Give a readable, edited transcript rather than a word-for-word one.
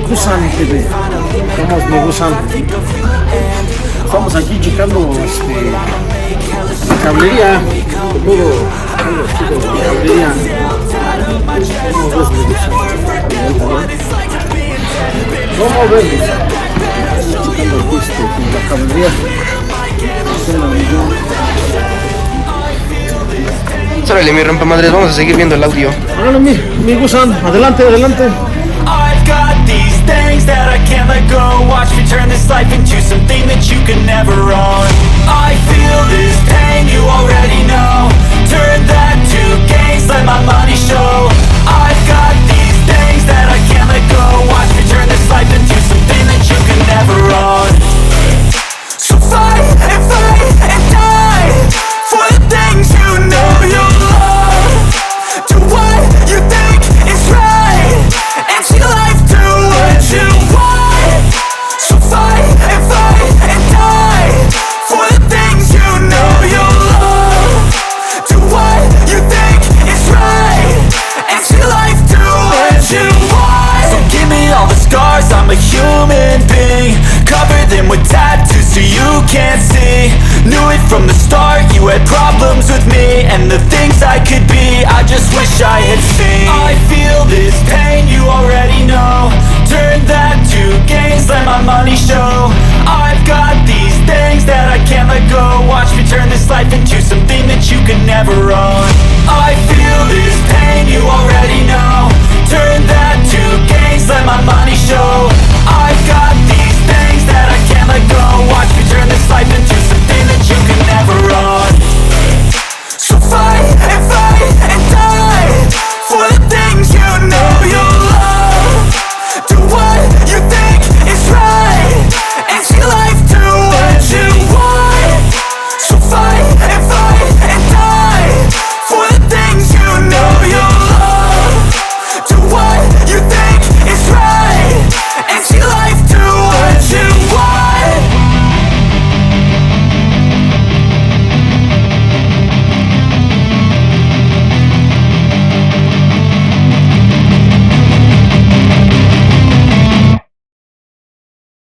Gussan TV, somos de Gussan. Estamos aquí checando la cablería, todo algo chido de la cablería. ¿Cómo ves? Estamos checando la cablería. Órale, mi rompe madres, vamos a seguir viendo el audio. Órale, mi Gussan, adelante, adelante. I've got these things that I can't let go. Watch me turn this life into something that you can never own. I feel this pain, you already know. Turn that to gains, let my money show. I've got these things that I can't let go. Watch me turn this life into something that you can never own. So fight and die for the things you know you love. Do what you think is right and see life do what you want. So fight and die for the things you know you love. Do what you think is right and see life do what you want. So give me all the scars, I'm a human being. Cover them with tattoos so you can't see. Knew it from the start, you had problems with me and the things I could be, I just wish I had seen.